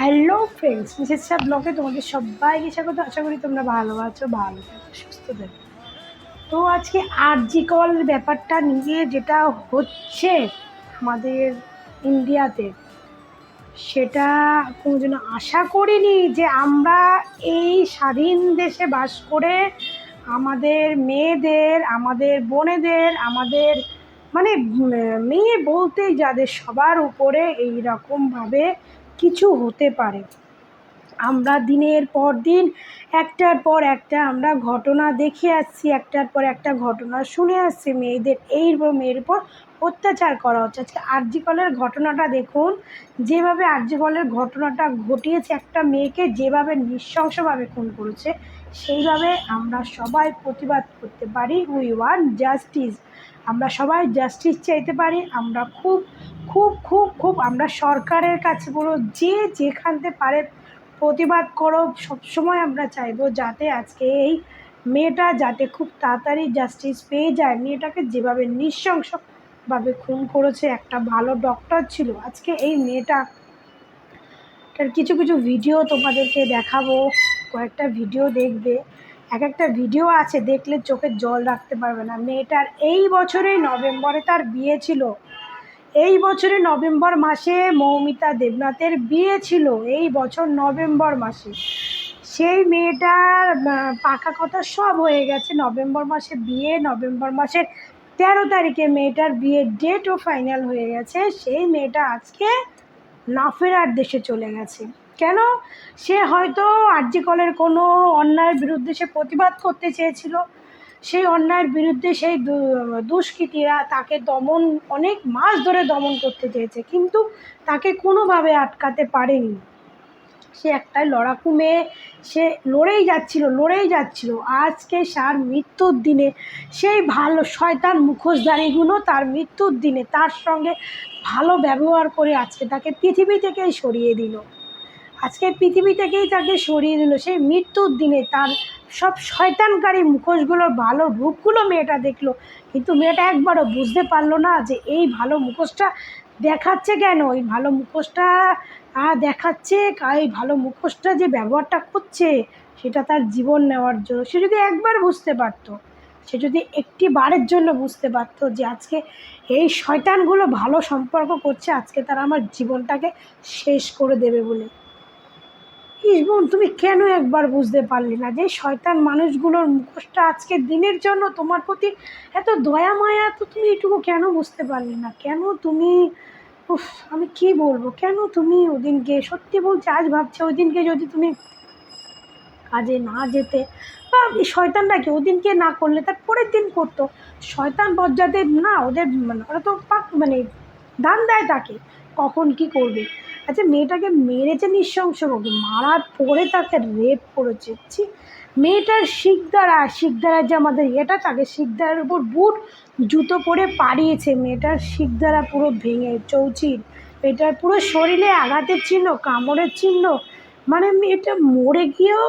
Hello friends, Mrs Shah ব্লগে তোমাদের সবাইকে স্বাগত। আশা করি তোমরা ভালো আছো, ভালো থাকো, সুস্থ থাকো। তো আজকে আরজি কল ব্যাপারটা নিয়ে যেটা হচ্ছে আমাদের ইন্ডিয়াতে, সেটা কোনোদিনও আশা করিনি যে আমরা এই স্বাধীন দেশে বাস করে আমাদের মেয়েদের, আমাদের বোনেদের, আমাদের মানে মেয়ে বলতেই যাদের সবার উপরে এই রকমভাবে কিছু হতে পারে। আমরা দিনের পর দিন একটার পর একটা আমরা ঘটনা দেখে আসছি, একটার পর একটা ঘটনা শুনে আসছি, মেয়ের উপর অত্যাচার করা হচ্ছে। আজকে আরজি কলের ঘটনাটা দেখুন, যেভাবে আরজি কলের ঘটনাটা ঘটিয়েছে, একটা মেয়েকে যেভাবে নৃশংসভাবে খুন করেছে, সেইভাবে আমরা সবাই প্রতিবাদ করতে পারি। We want justice. আমরা সবাই জাস্টিস চাইতে পারি। আমরা খুব খুব খুব খুব আমরা সরকারের কাছে বলো, যে যেখানতে পারে প্রতিবাদ করো। সবসময় আমরা চাইবো যাতে আজকে এই মেয়েটা যাতে খুব তাড়াতাড়ি জাস্টিস পেয়ে যায়। মেয়েটাকে যেভাবে নৃশংসভাবে খুন করেছে, একটা ভালো ডক্টর ছিল। আজকে এই মেয়েটার কিছু কিছু ভিডিও তোমাদেরকে দেখাবো, কয়েকটা ভিডিও দেখবে। এক একটা ভিডিও আছে, দেখলে চোখে জল রাখতে পারবে না। মেয়েটার এই বছরেই নভেম্বরে তার বিয়ে ছিল। এই বছরে নভেম্বর মাসে মৌমিতা দেবনাথের বিয়ে ছিল, এই বছর নভেম্বর মাসে। সেই মেয়েটার পাকা কথা সব হয়ে গেছে। নভেম্বর মাসে বিয়ে, নভেম্বর মাসের 13 তারিখে মেয়েটার বিয়ের ডেটও ফাইনাল হয়ে গেছে। সেই মেয়েটা আজকে না ফেরার দেশে চলে গেছে। কেন? সে হয়তো আরজি কলের কোনো অন্যায়ের বিরুদ্ধে সে প্রতিবাদ করতে চেয়েছিল। সেই অন্যায়ের বিরুদ্ধে সেই দুষ্কৃতীরা তাকে অনেক মাস ধরে দমন করতে চেয়েছে, কিন্তু তাকে কোনোভাবে আটকাতে পারেনি। সে একটাই লড়াকু মেয়ে, সে লড়েই যাচ্ছিল। আজকে তার মৃত্যুর দিনে সেই ভালো শয়তান মুখোশধারীগুলো তার মৃত্যুর দিনে তার সঙ্গে ভালো ব্যবহার করে আজকে তাকে পৃথিবী থেকেই সরিয়ে দিল। আজকে পৃথিবী থেকেই তাকে সরিয়ে দিল। সেই মৃত্যুর দিনে তার সব শয়তানকারী মুখোশগুলোর ভালো রূপগুলো মেয়েটা দেখলো, কিন্তু মেয়েটা একবারও বুঝতে পারলো না যে এই ভালো মুখোশটা দেখাচ্ছে কেন। এই ভালো মুখোশটা দেখাচ্ছে, এই ভালো মুখোশটা যে ব্যবহারটা করছে, সেটা তার জীবন নেওয়ার জন্য। সে যদি একবার বুঝতে পারতো, সে যদি একটি বারের জন্য বুঝতে পারতো যে আজকে এই শয়তানগুলো ভালো সম্পর্ক করছে, আজকে তারা আমার জীবনটাকে শেষ করে দেবে বলে। বোন, তুমি কেন একবার বুঝতে পারলে না যে শয়তান মানুষগুলোর মুখোশটা আজকের দিনের জন্য তোমার প্রতি এত দয়া মায়া? তো তুমি এটুকু কেন বুঝতে পারলে না? কেন তুমি, উফ, আমি কি বলবো, কেন তুমি ওদিনকে, সত্যি বলছি আজ ভাবছি ওই দিনকে যদি তুমি কাজে না যেতে, বা এই শয়তানটা কি ওদিনকে না করলে তার পরের দিন করতো। শয়তান বজ্জাদের না, ওদের ওরা তো দান দেয় তাকে কখন কি করবে। আচ্ছা, মেয়েটাকে মেরেছে নৃশংসভাবে, মারার পরে তাকে রেপ করেছে। মেয়েটার শিকদারা যে আমাদের এটা, তাকে শিকদারার উপর বুট জুতো পরে পাড়িয়েছে। মেয়েটার শিকদারা পুরো ভেঙে চৌচির, মেয়েটার পুরো শরীরে আঘাতের চিহ্ন, কামড়ের চিহ্ন। মেয়েটা মরে গিয়েও,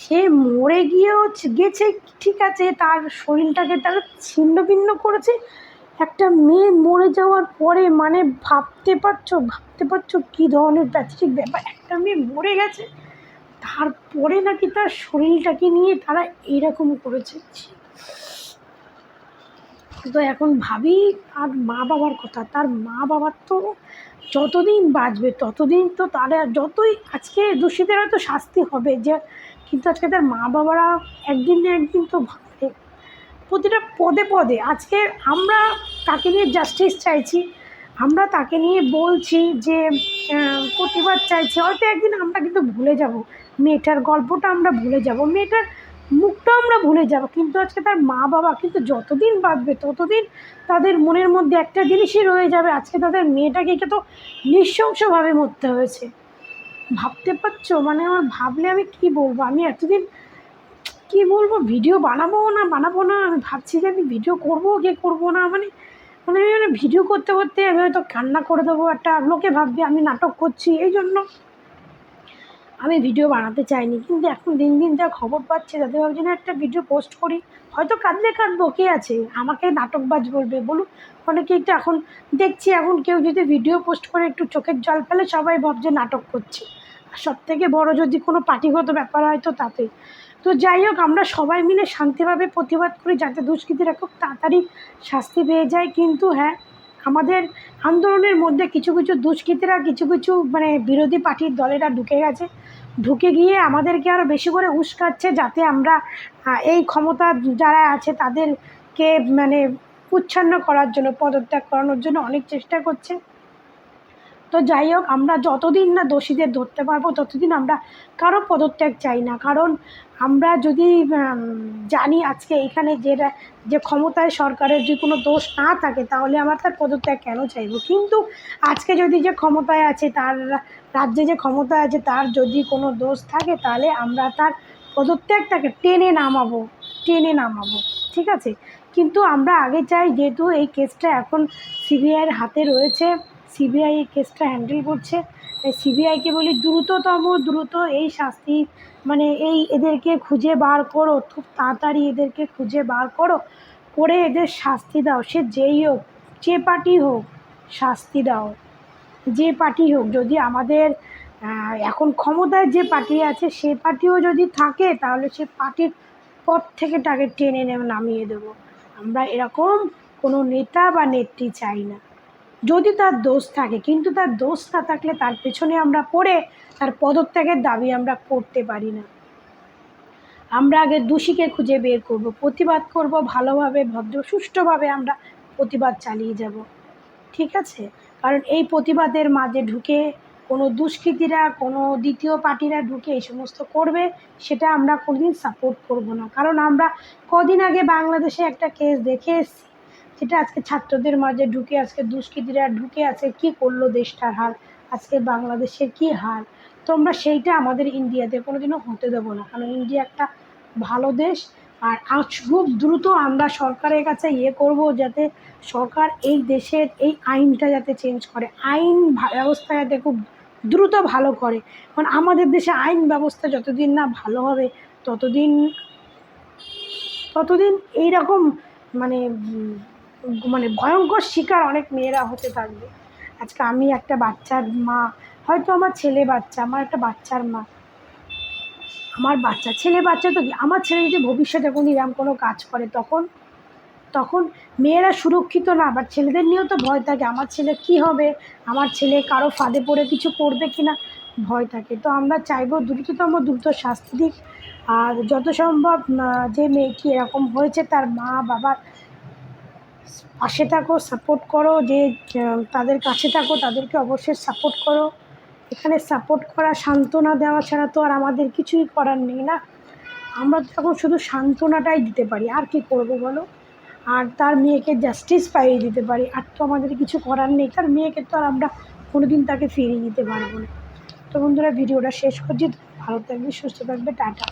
সে মরে গিয়েও গেছে, ঠিক আছে, তার শরীরটাকে তারা ছিন্ন ভিন্ন করেছে। একটা মেয়ে মরে যাওয়ার পরে ভাবতে পারছো কী ধরনের প্যাথেটিক ব্যাপার। একটা মেয়ে মরে গেছে, তারপরে নাকি তার শরীরটাকে নিয়ে তারা এইরকম করেছে। তো এখন ভাবি আর মা বাবার কথা। তার মা বাবার তো যতদিন বাঁচবে ততদিন তো তারা, যতই আজকে দোষীদের হয়তো শাস্তি হবে, যে কিন্তু আজকে তার মা বাবারা একদিন না একদিন তো ভাববে প্রতিটা পদে পদে। আজকে আমরা তাকে নিয়ে জাস্টিস চাইছি, আমরা তাকে নিয়ে বলছি যে প্রতিবাদ চাইছি। হয়তো একদিন আমরা কিন্তু ভুলে যাব মেয়েটার গল্পটা, আমরা ভুলে যাব মেয়েটার মুখটা, আমরা ভুলে যাব, কিন্তু আজকে তার মা বাবা কিন্তু যতদিন বাঁচবে ততদিন তাদের মনের মধ্যে একটা জিনিসই রয়ে যাবে, আজকে তাদের মেয়েটাকে তো নৃশংসভাবে মরতে হয়েছে। ভাবতে পারছো? আমার ভাবলে আমি কি বলবো। আমি এতদিন কি বলবো, ভিডিও বানাবো না আমি ভাবছি যে আমি ভিডিও করবো কি করবো না। আমি ভিডিও করতে করতে আমি হয়তো কান্না করে দেবো, একটা লোকে ভাববে আমি নাটক করছি। এই জন্য আমি ভিডিও বানাতে চাইনি, কিন্তু এখন দিন দিন যা খবর পাচ্ছি তাদের ভাবছি না একটা ভিডিও পোস্ট করি, হয়তো কাঁদলে কাঁদবো, কে আছে, আমাকে নাটকবাজ বলবে বলুক। অনেকেই তো এখন দেখছি, এখন কেউ যদি ভিডিও পোস্ট করে একটু চোখের জল ফেলে সবাই ভাবছে নাটক করছে। আর সবথেকে বড় যদি কোনো পার্টিগত ব্যাপার হয় তো তাতে। তো যাই হোক, আমরা সবাই মিলে শান্তিভাবে প্রতিবাদ করি যাতে দুষ্কৃতীরা খুব তাড়াতাড়ি শাস্তি পেয়ে যায়। কিন্তু হ্যাঁ, আমাদের আন্দোলনের মধ্যে কিছু কিছু দুষ্কৃতীরা, কিছু কিছু মানে বিরোধী পার্টির দলেরা ঢুকে গেছে, ঢুকে গিয়ে আমাদেরকে আরও বেশি করে উস্কাচ্ছে যাতে আমরা এই ক্ষমতা যারা আছে তাদেরকে মানে উচ্ছন্ন করার জন্য, পদত্যাগ করানোর জন্য অনেক চেষ্টা করছে। তো যাই হোক, আমরা যতদিন না দোষীদের ধরতে পারবো ততদিন আমরা কারো পদত্যাগ চাই না। কারণ আমরা যদি জানি আজকে এখানে যে ক্ষমতায় সরকারের যদি কোনো দোষ না থাকে তাহলে আমরা তার পদত্যাগ কেন চাইবো। কিন্তু আজকে যদি যে ক্ষমতায় আছে, তার রাজ্যে যে ক্ষমতায় আছে, তার যদি কোনো দোষ থাকে তাহলে আমরা তার পদত্যাগটাকে টেনে নামাবো, ঠিক আছে। কিন্তু আমরা আগে চাই, যেহেতু এই কেসটা এখন সিবিআইয়ের হাতে রয়েছে, সিবিআই এই কেসটা হ্যান্ডেল করছে, সিবিআইকে বলি দ্রুত এই শাস্তি মানে এদেরকে খুঁজে বার করো, খুব তাড়াতাড়ি এদেরকে খুঁজে বার করো, করে এদের শাস্তি দাও। সে যেই হোক, যে পার্টি হোক, শাস্তি দাও, যে পার্টি হোক। যদি আমাদের এখন ক্ষমতায় যে পার্টি আছে সে পার্টিও যদি থাকে তাহলে সে পার্টির পথ থেকে তাকে টেনে নামিয়ে দেবো। আমরা এরকম কোনো নেতা বা নেত্রী চাই না যদি তার দোষ থাকে। কিন্তু তার দোষ না থাকলে তার পেছনে আমরা পড়ে তার পদত্যাগের দাবি আমরা করতে পারি না। আমরা আগে দোষীকে খুঁজে বের করব, প্রতিবাদ করব ভালোভাবে, ভদ্র সুষ্ঠুভাবে আমরা প্রতিবাদ চালিয়ে যাব, ঠিক আছে। কারণ এই প্রতিবাদের মাঝে ঢুকে কোনো দুষ্কৃতীরা, কোনো দ্বিতীয় পার্টিরা ঢুকে এই সমস্ত করবে, সেটা আমরা কোনোদিন সাপোর্ট করব না। কারণ আমরা কদিন আগে বাংলাদেশে একটা কেস দেখে এসেছি, যেটা আজকে ছাত্রদের মাঝে ঢুকে আজকে দুষ্কৃতীরা ঢুকে আছে কি করলো দেশটার হাল, আজকে বাংলাদেশের কি হাল। তো আমরা সেইটা আমাদের ইন্ডিয়াতে কোনোদিনও হতে দেবো না। কারণ ইন্ডিয়া একটা ভালো দেশ। আর আজ খুব দ্রুত আমরা সরকারের কাছে করব যাতে সরকার এই দেশের এই আইনটা যাতে চেঞ্জ করে, আইন ব্যবস্থা যাতে খুব দ্রুত ভালো করে। কারণ আমাদের দেশে আইন ব্যবস্থা যতদিন না ভালো হবে ততদিন এইরকম মানে মানে ভয়ঙ্কর শিকার অনেক মেয়েরা হতে থাকবে। আজকে আমি একটা বাচ্চার মা, হয়তো আমার ছেলে বাচ্চা, আমার একটা বাচ্চার মা, আমার বাচ্চা ছেলে বাচ্চা তো কি, আমার ছেলে যদি ভবিষ্যতে কোনো এরকম কোনো কাজ করে তখন মেয়েরা সুরক্ষিত না, আবার ছেলেদের নিয়েও তো ভয় থাকে, আমার ছেলে কি হবে, আমার ছেলে কারো ফাঁদে পড়ে কিছু করবে কি না, ভয় থাকে। তো আমরা চাইবো দ্রুত শাস্তি দিক। আর যত সম্ভব যে মেয়েটি এরকম হয়েছে তার মা বাবার পাশে থাকো, সাপোর্ট করো, যে তাদের কাছে থাকো তাদেরকে অবশ্যই সাপোর্ট করো। এখানে সাপোর্ট করা, সান্ত্বনা দেওয়া ছাড়া তো আর আমাদের কিছুই করার নেই না। আমরা তো এখন শুধু সান্ত্বনাটাই দিতে পারি, আর কি করবো বলো। আর তার মেয়েকে জাস্টিস পাইয়ে দিতে পারি, আর তো আমাদের কিছু করার নেই। তার মেয়েকে তো আর আমরা কোনোদিন তাকে ফিরিয়ে দিতে পারবো না। তো বন্ধুরা, ভিডিওটা শেষ করছি। ভালো থাকবে, সুস্থ থাকবে, টাটা।